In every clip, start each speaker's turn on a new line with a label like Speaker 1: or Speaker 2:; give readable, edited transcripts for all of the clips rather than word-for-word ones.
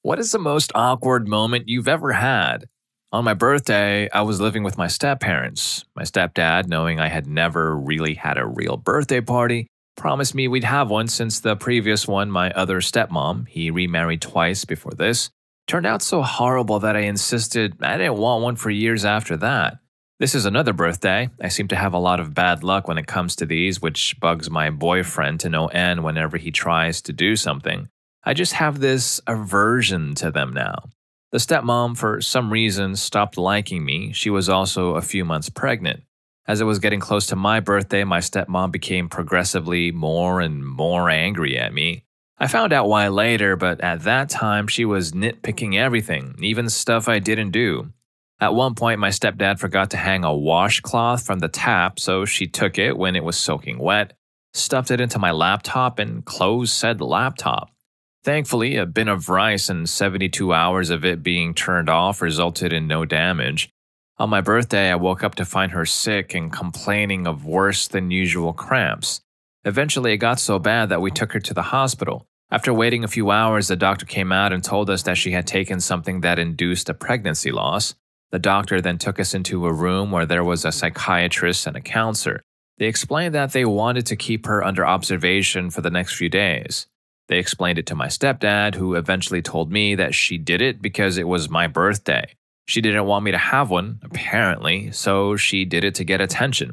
Speaker 1: What is the most awkward moment you've ever had? On my birthday, I was living with my step-parents. My stepdad, knowing I had never really had a real birthday party, promised me we'd have one since the previous one, my other stepmom, he remarried twice before this, turned out so horrible that I insisted I didn't want one for years after that. This is another birthday. I seem to have a lot of bad luck when it comes to these, which bugs my boyfriend to no end whenever he tries to do something. I just have this aversion to them now. The stepmom, for some reason, stopped liking me. She was also a few months pregnant. As it was getting close to my birthday, my stepmom became progressively more and more angry at me. I found out why later, but at that time, she was nitpicking everything, even stuff I didn't do. At one point, my stepdad forgot to hang a washcloth from the tap, so she took it when it was soaking wet, stuffed it into my laptop, and closed said laptop. Thankfully, a bin of rice and 72 hours of it being turned off resulted in no damage. On my birthday, I woke up to find her sick and complaining of worse than usual cramps. Eventually, it got so bad that we took her to the hospital. After waiting a few hours, the doctor came out and told us that she had taken something that induced a pregnancy loss. The doctor then took us into a room where there was a psychiatrist and a counselor. They explained that they wanted to keep her under observation for the next few days. They explained it to my stepdad, who eventually told me that she did it because it was my birthday. She didn't want me to have one, apparently, so she did it to get attention.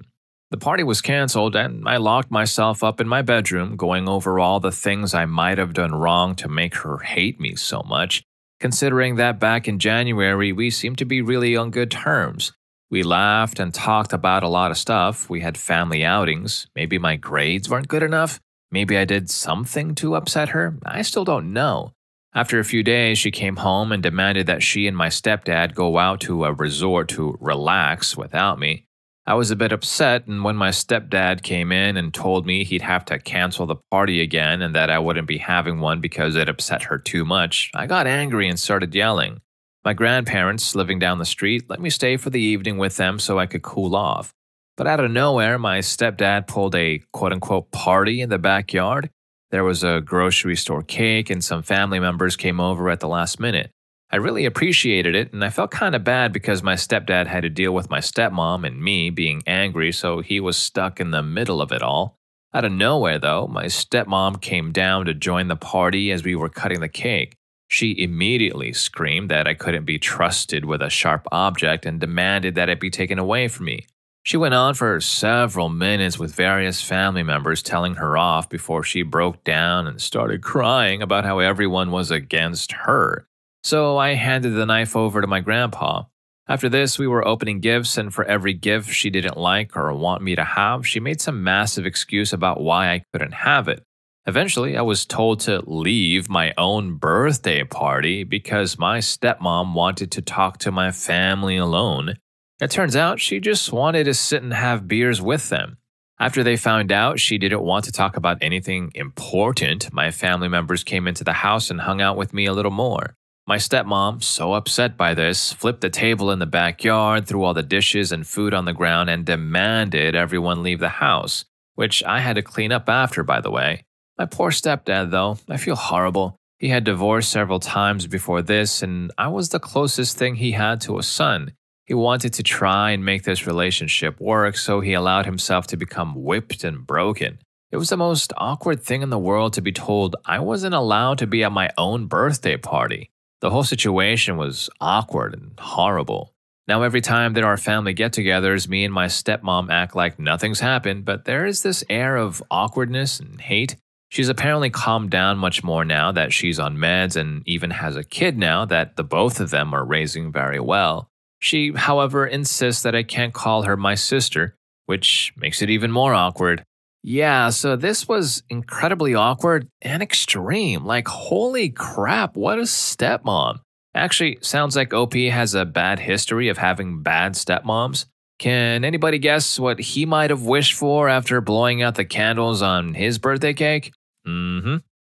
Speaker 1: The party was canceled, and I locked myself up in my bedroom, going over all the things I might have done wrong to make her hate me so much, considering that back in January we seemed to be really on good terms. We laughed and talked about a lot of stuff. We had family outings. Maybe my grades weren't good enough. Maybe I did something to upset her. I still don't know. After a few days, she came home and demanded that she and my stepdad go out to a resort to relax without me. I was a bit upset, and when my stepdad came in and told me he'd have to cancel the party again and that I wouldn't be having one because it upset her too much, I got angry and started yelling. My grandparents, living down the street, let me stay for the evening with them so I could cool off. But out of nowhere, my stepdad pulled a quote-unquote party in the backyard. There was a grocery store cake and some family members came over at the last minute. I really appreciated it, and I felt kind of bad because my stepdad had to deal with my stepmom and me being angry, so he was stuck in the middle of it all. Out of nowhere, though, my stepmom came down to join the party as we were cutting the cake. She immediately screamed that I couldn't be trusted with a sharp object and demanded that it be taken away from me. She went on for several minutes with various family members telling her off before she broke down and started crying about how everyone was against her. So I handed the knife over to my grandpa. After this, we were opening gifts, and for every gift she didn't like or want me to have, she made some massive excuse about why I couldn't have it. Eventually, I was told to leave my own birthday party because my stepmom wanted to talk to my family alone. It turns out she just wanted to sit and have beers with them. After they found out she didn't want to talk about anything important, my family members came into the house and hung out with me a little more. My stepmom, so upset by this, flipped the table in the backyard, threw all the dishes and food on the ground, and demanded everyone leave the house, which I had to clean up after, by the way. My poor stepdad, though, I feel horrible. He had divorced several times before this, and I was the closest thing he had to a son. He wanted to try and make this relationship work, so he allowed himself to become whipped and broken. It was the most awkward thing in the world to be told I wasn't allowed to be at my own birthday party. The whole situation was awkward and horrible. Now every time there are family get-togethers, me and my stepmom act like nothing's happened, but there is this air of awkwardness and hate. She's apparently calmed down much more now that she's on meds and even has a kid now that the both of them are raising very well. She, however, insists that I can't call her my sister, which makes it even more awkward. Yeah, so this was incredibly awkward and extreme. Like, holy crap, what a stepmom. Actually, sounds like OP has a bad history of having bad stepmoms. Can anybody guess what he might have wished for after blowing out the candles on his birthday cake?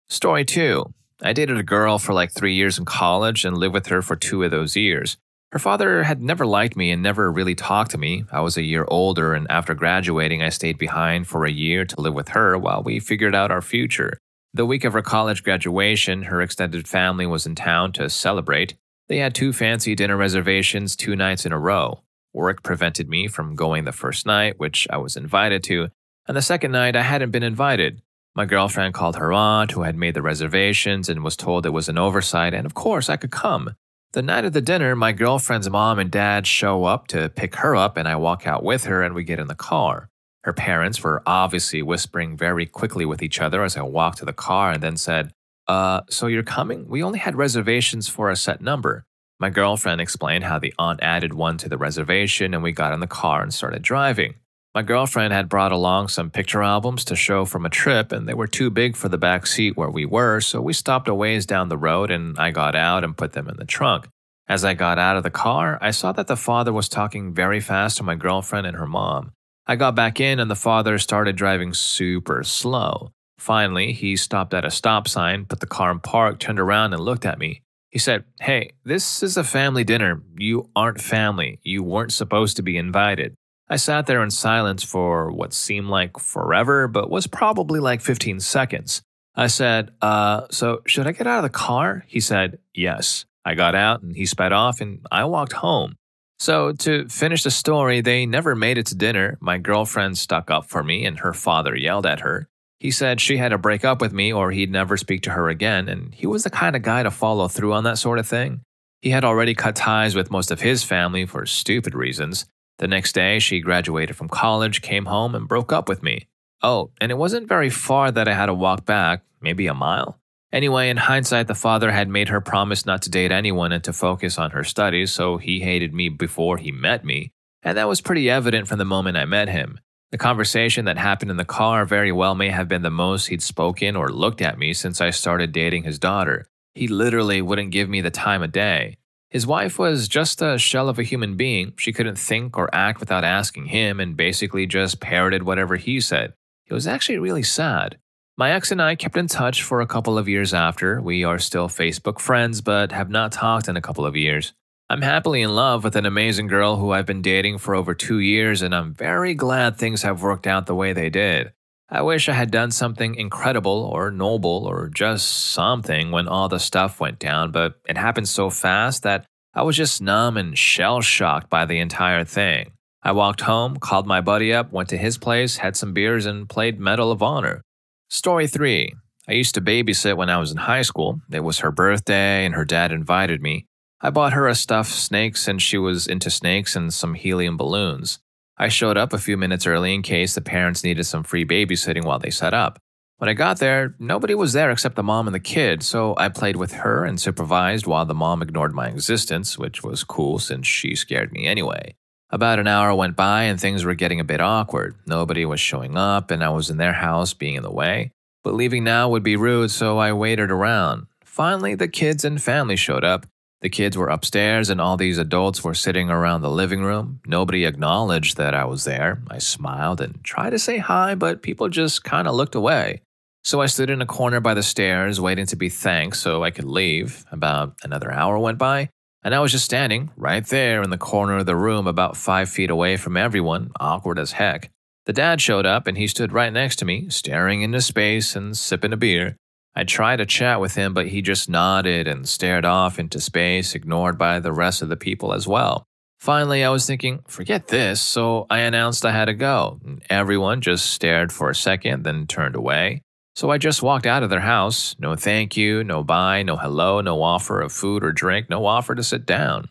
Speaker 1: Story 2. I dated a girl for like 3 years in college and lived with her for 2 of those years. Her father had never liked me and never really talked to me. I was a year older, and after graduating, I stayed behind for a year to live with her while we figured out our future. The week of her college graduation, her extended family was in town to celebrate. They had 2 fancy dinner reservations 2 nights in a row. Work prevented me from going the first night, which I was invited to, and the second night I hadn't been invited. My girlfriend called her aunt, who had made the reservations, and was told it was an oversight, and of course I could come. The night of the dinner, my girlfriend's mom and dad show up to pick her up, and I walk out with her and we get in the car. Her parents were obviously whispering very quickly with each other as I walked to the car and then said, so you're coming? We only had reservations for a set number. My girlfriend explained how the aunt added one to the reservation and we got in the car and started driving. My girlfriend had brought along some picture albums to show from a trip and they were too big for the back seat where we were, so we stopped a ways down the road and I got out and put them in the trunk. As I got out of the car, I saw that the father was talking very fast to my girlfriend and her mom. I got back in and the father started driving super slow. Finally, he stopped at a stop sign, put the car in park, turned around and looked at me. He said, "Hey, this is a family dinner. You aren't family. You weren't supposed to be invited." I sat there in silence for what seemed like forever, but was probably like 15 seconds. I said, so should I get out of the car? He said, yes. I got out and he sped off and I walked home. So to finish the story, they never made it to dinner. My girlfriend stuck up for me and her father yelled at her. He said she had to break up with me or he'd never speak to her again, and he was the kind of guy to follow through on that sort of thing. He had already cut ties with most of his family for stupid reasons. The next day, she graduated from college, came home, and broke up with me. Oh, and it wasn't very far that I had to walk back, maybe a mile. Anyway, in hindsight, the father had made her promise not to date anyone and to focus on her studies, so he hated me before he met me, and that was pretty evident from the moment I met him. The conversation that happened in the car very well may have been the most he'd spoken or looked at me since I started dating his daughter. He literally wouldn't give me the time of day. His wife was just a shell of a human being. She couldn't think or act without asking him and basically just parroted whatever he said. It was actually really sad. My ex and I kept in touch for a couple of years after. We are still Facebook friends, but have not talked in a couple of years. I'm happily in love with an amazing girl who I've been dating for over 2 years, and I'm very glad things have worked out the way they did. I wish I had done something incredible or noble or just something when all the stuff went down, but it happened so fast that I was just numb and shell-shocked by the entire thing. I walked home, called my buddy up, went to his place, had some beers, and played Medal of Honor. Story 3. I used to babysit when I was in high school. It was her birthday and her dad invited me. I bought her a stuffed snakes and she was into snakes and some helium balloons. I showed up a few minutes early in case the parents needed some free babysitting while they set up. When I got there, nobody was there except the mom and the kid, so I played with her and supervised while the mom ignored my existence, which was cool since she scared me anyway. About an hour went by and things were getting a bit awkward. Nobody was showing up and I was in their house being in the way. But leaving now would be rude, so I waited around. Finally, the kids and family showed up. The kids were upstairs and all these adults were sitting around the living room. Nobody acknowledged that I was there. I smiled and tried to say hi, but people just kind of looked away. So I stood in a corner by the stairs waiting to be thanked so I could leave. About another hour went by, and I was just standing right there in the corner of the room about 5 feet away from everyone, awkward as heck. The dad showed up and he stood right next to me, staring into space and sipping a beer. I tried to chat with him, but he just nodded and stared off into space, ignored by the rest of the people as well. Finally, I was thinking, forget this, so I announced I had to go. Everyone just stared for a second, then turned away. So I just walked out of their house. No thank you, no bye, no hello, no offer of food or drink, no offer to sit down.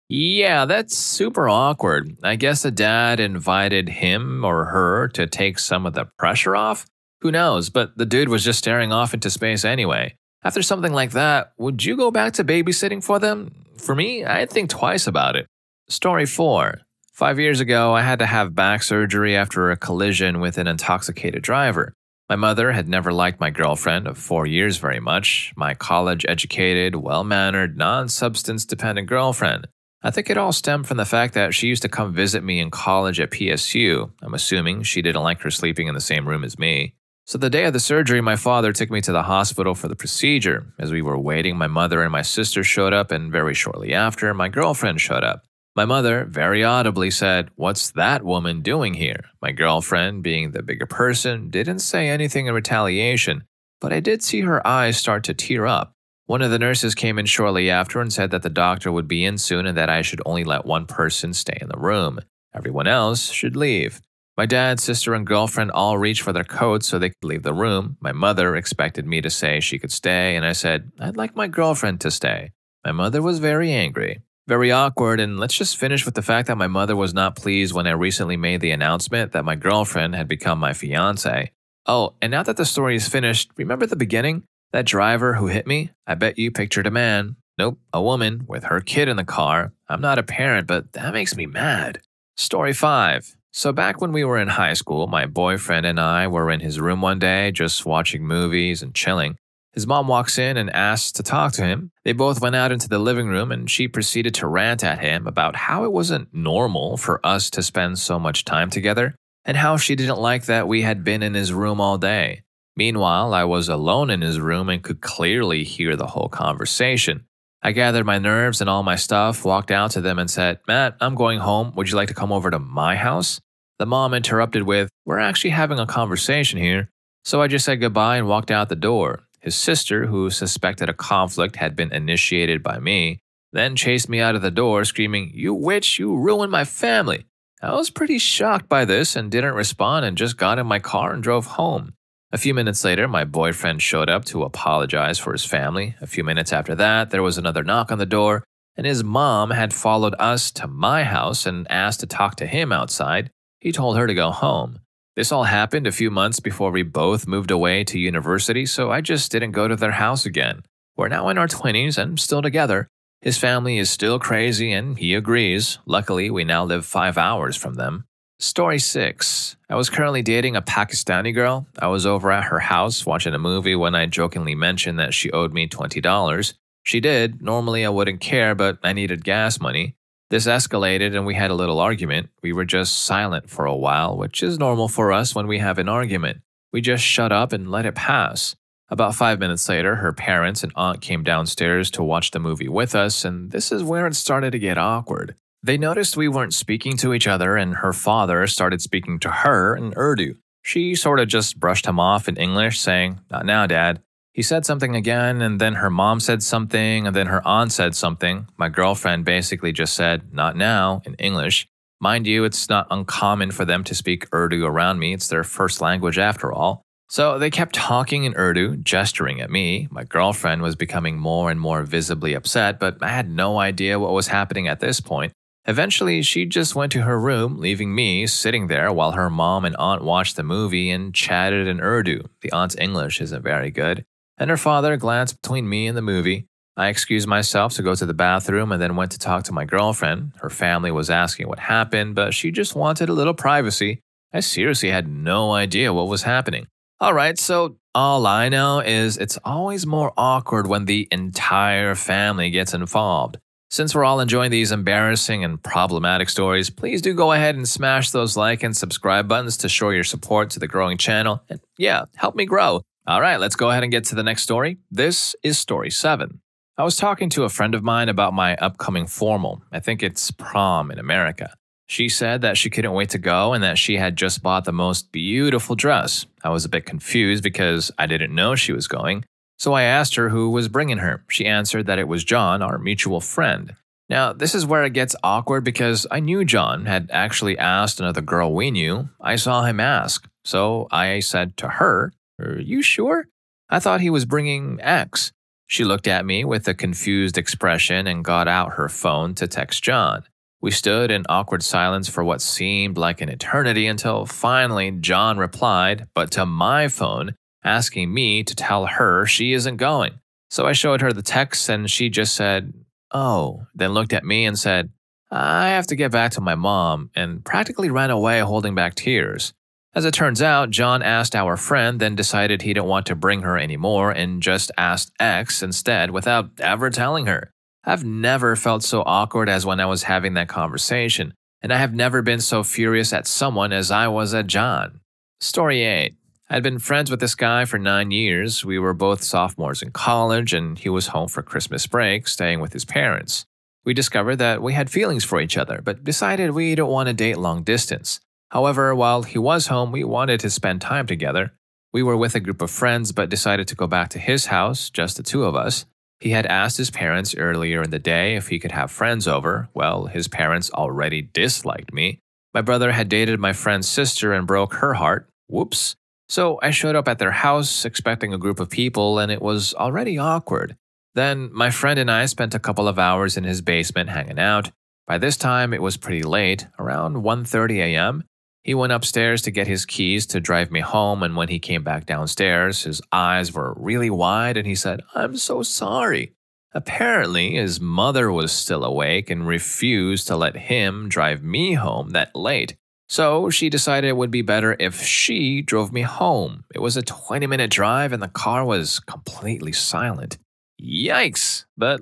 Speaker 1: Yeah, that's super awkward. I guess the dad invited him or her to take some of the pressure off? Who knows, but the dude was just staring off into space anyway. After something like that, would you go back to babysitting for them? For me, I'd think twice about it. Story 4. 5 years ago, I had to have back surgery after a collision with an intoxicated driver. My mother had never liked my girlfriend of 4 years very much, my college-educated, well-mannered, non-substance dependent girlfriend. I think it all stemmed from the fact that she used to come visit me in college at PSU. I'm assuming she didn't like her sleeping in the same room as me. So the day of the surgery, my father took me to the hospital for the procedure. As we were waiting, my mother and my sister showed up, and very shortly after, my girlfriend showed up. My mother very audibly said, "What's that woman doing here?" My girlfriend, being the bigger person, didn't say anything in retaliation. but I did see her eyes start to tear up. One of the nurses came in shortly after and said that the doctor would be in soon and that I should only let one person stay in the room. Everyone else should leave. My dad, sister, and girlfriend all reached for their coats so they could leave the room. My mother expected me to say she could stay, and I said, I'd like my girlfriend to stay. My mother was very angry. Very awkward, and let's just finish with the fact that my mother was not pleased when I recently made the announcement that my girlfriend had become my fiancé. Oh, and now that the story is finished, remember the beginning? That driver who hit me? I bet you pictured a man. Nope, a woman with her kid in the car. I'm not a parent, but that makes me mad. Story 5. So back when we were in high school, my boyfriend and I were in his room one day just watching movies and chilling. His mom walks in and asks to talk to him. They both went out into the living room and she proceeded to rant at him about how it wasn't normal for us to spend so much time together and how she didn't like that we had been in his room all day. Meanwhile, I was alone in his room and could clearly hear the whole conversation. I gathered my nerves and all my stuff, walked out to them and said, Matt, I'm going home. Would you like to come over to my house? The mom interrupted with, we're actually having a conversation here. So I just said goodbye and walked out the door. His sister, who suspected a conflict had been initiated by me, then chased me out of the door screaming, you witch, you ruined my family. I was pretty shocked by this and didn't respond and just got in my car and drove home. A few minutes later, my boyfriend showed up to apologize for his family. A few minutes after that, there was another knock on the door, and his mom had followed us to my house and asked to talk to him outside. He told her to go home. This all happened a few months before we both moved away to university, so I just didn't go to their house again. We're now in our 20s and still together. His family is still crazy and he agrees. Luckily, we now live 5 hours from them. Story 6. I was currently dating a Pakistani girl. I was over at her house watching a movie when I jokingly mentioned that she owed me $20. She did. Normally I wouldn't care, but I needed gas money. This escalated and we had a little argument. We were just silent for a while, which is normal for us when we have an argument. We just shut up and let it pass. About 5 minutes later, her parents and aunt came downstairs to watch the movie with us, and this is where it started to get awkward. They noticed we weren't speaking to each other, and her father started speaking to her in Urdu. She sort of just brushed him off in English, saying, not now, Dad. He said something again, and then her mom said something, and then her aunt said something. My girlfriend basically just said, not now, in English. Mind you, it's not uncommon for them to speak Urdu around me. It's their first language after all. So they kept talking in Urdu, gesturing at me. My girlfriend was becoming more and more visibly upset, but I had no idea what was happening at this point. Eventually, she just went to her room, leaving me sitting there while her mom and aunt watched the movie and chatted in Urdu. The aunt's English isn't very good. And her father glanced between me and the movie. I excused myself to go to the bathroom and then went to talk to my girlfriend. Her family was asking what happened, but she just wanted a little privacy. I seriously had no idea what was happening. Alright, so all I know is it's always more awkward when the entire family gets involved. Since we're all enjoying these embarrassing and problematic stories, please do go ahead and smash those like and subscribe buttons to show your support to the growing channel. And yeah, help me grow. Alright, let's go ahead and get to the next story. This is story 7. I was talking to a friend of mine about my upcoming formal. I think it's prom in America. She said that she couldn't wait to go and that she had just bought the most beautiful dress. I was a bit confused because I didn't know she was going. So I asked her who was bringing her. She answered that it was John, our mutual friend. Now, this is where it gets awkward because I knew John had actually asked another girl we knew. I saw him ask. So I said to her, "Are you sure? I thought he was bringing X." She looked at me with a confused expression and got out her phone to text John. We stood in awkward silence for what seemed like an eternity until finally John replied, but to my phone, asking me to tell her she isn't going. So I showed her the text and she just said, "Oh," then looked at me and said, "I have to get back to my mom," and practically ran away holding back tears. As it turns out, John asked our friend, then decided he didn't want to bring her anymore and just asked X instead without ever telling her. I've never felt so awkward as when I was having that conversation, and I have never been so furious at someone as I was at John. Story 8. I'd been friends with this guy for 9 years. We were both sophomores in college, and he was home for Christmas break, staying with his parents. We discovered that we had feelings for each other, but decided we didn't want to date long distance. However, while he was home, we wanted to spend time together. We were with a group of friends but decided to go back to his house, just the two of us. He had asked his parents earlier in the day if he could have friends over. Well, his parents already disliked me. My brother had dated my friend's sister and broke her heart. Whoops. So I showed up at their house expecting a group of people, and it was already awkward. Then my friend and I spent a couple of hours in his basement hanging out. By this time, it was pretty late, around 1:30 a.m. He went upstairs to get his keys to drive me home, and when he came back downstairs, his eyes were really wide and he said, "I'm so sorry." Apparently, his mother was still awake and refused to let him drive me home that late. So she decided it would be better if she drove me home. It was a 20-minute drive and the car was completely silent. Yikes! But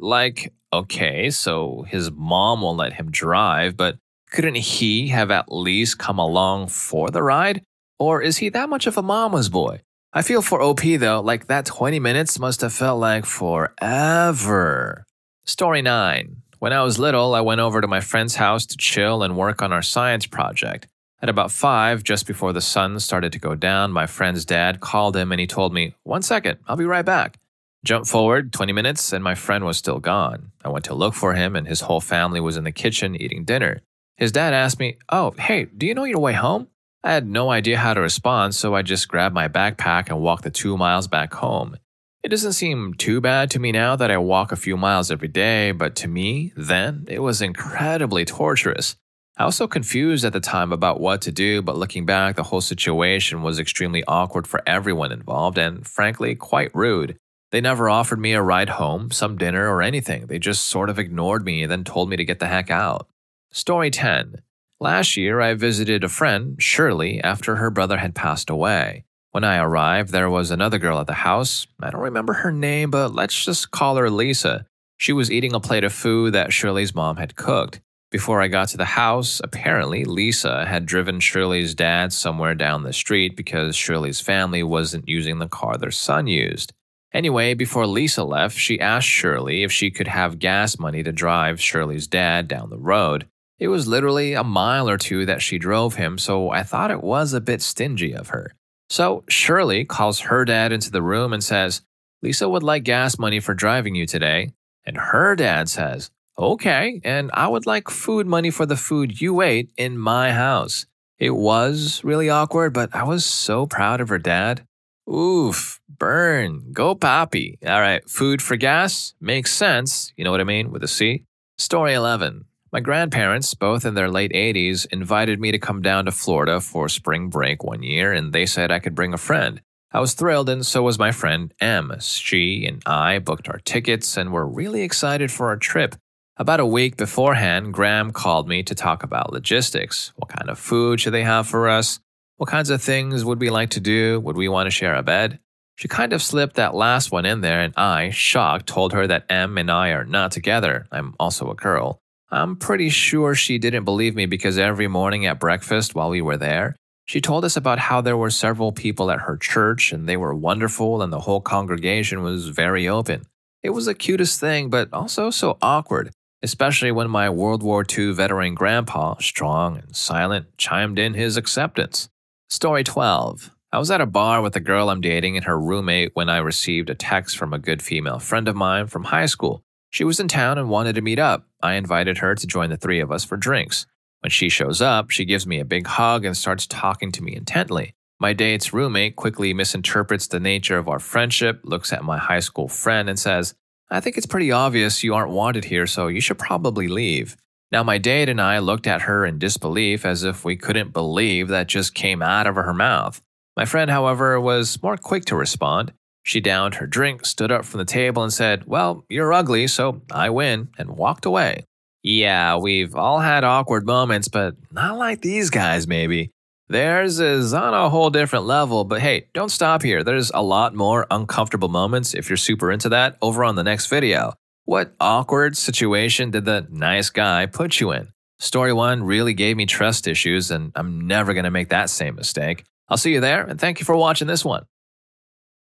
Speaker 1: okay, so his mom won't let him drive, but couldn't he have at least come along for the ride? Or is he that much of a mama's boy? I feel for OP though, like that 20 minutes must have felt like forever. Story 9. When I was little, I went over to my friend's house to chill and work on our science project. At about 5, just before the sun started to go down, my friend's dad called him and he told me, "1 second, I'll be right back." Jump forward 20 minutes and my friend was still gone. I went to look for him and his whole family was in the kitchen eating dinner. His dad asked me, "Oh, hey, do you know your way home?" I had no idea how to respond, so I just grabbed my backpack and walked the 2 miles back home. It doesn't seem too bad to me now that I walk a few miles every day, but to me, then, it was incredibly torturous. I was so confused at the time about what to do, but looking back, the whole situation was extremely awkward for everyone involved and, frankly, quite rude. They never offered me a ride home, some dinner, or anything. They just sort of ignored me and then told me to get the heck out. Story 10. Last year, I visited a friend, Shirley, after her brother had passed away. When I arrived, there was another girl at the house. I don't remember her name, but let's just call her Lisa. She was eating a plate of food that Shirley's mom had cooked. Before I got to the house, apparently Lisa had driven Shirley's dad somewhere down the street because Shirley's family wasn't using the car their son used. Anyway, before Lisa left, she asked Shirley if she could have gas money to drive Shirley's dad down the road. It was literally a mile or two that she drove him, so I thought it was a bit stingy of her. So Shirley calls her dad into the room and says, "Lisa would like gas money for driving you today." And her dad says, "Okay, and I would like food money for the food you ate in my house." It was really awkward, but I was so proud of her dad. Oof, burn, go papi. All right, food for gas? Makes sense, you know what I mean, with a C. Story 11. My grandparents, both in their late 80s, invited me to come down to Florida for spring break one year, and they said I could bring a friend. I was thrilled, and so was my friend Em. She and I booked our tickets and were really excited for our trip. About a week beforehand, Graham called me to talk about logistics. What kind of food should they have for us? What kinds of things would we like to do? Would we want to share a bed? She kind of slipped that last one in there, and I, shocked, told her that Em and I are not together. I'm also a girl. I'm pretty sure she didn't believe me because every morning at breakfast while we were there, she told us about how there were several people at her church and they were wonderful and the whole congregation was very open. It was the cutest thing, but also so awkward, especially when my World War II veteran grandpa, strong and silent, chimed in his acceptance. Story 12. I was at a bar with a girl I'm dating and her roommate when I received a text from a good female friend of mine from high school. She was in town and wanted to meet up. I invited her to join the three of us for drinks. When she shows up, she gives me a big hug and starts talking to me intently. My date's roommate quickly misinterprets the nature of our friendship, looks at my high school friend and says, "I think it's pretty obvious you aren't wanted here, so you should probably leave." Now my date and I looked at her in disbelief as if we couldn't believe that just came out of her mouth. My friend, however, was more quick to respond. She downed her drink, stood up from the table and said, "Well, you're ugly, so I win," and walked away. Yeah, we've all had awkward moments, but not like these guys maybe. Theirs is on a whole different level, but hey, don't stop here. There's a lot more uncomfortable moments if you're super into that over on the next video. What awkward situation did the nice guy put you in? Story 1 really gave me trust issues, and I'm never going to make that same mistake. I'll see you there, and thank you for watching this one.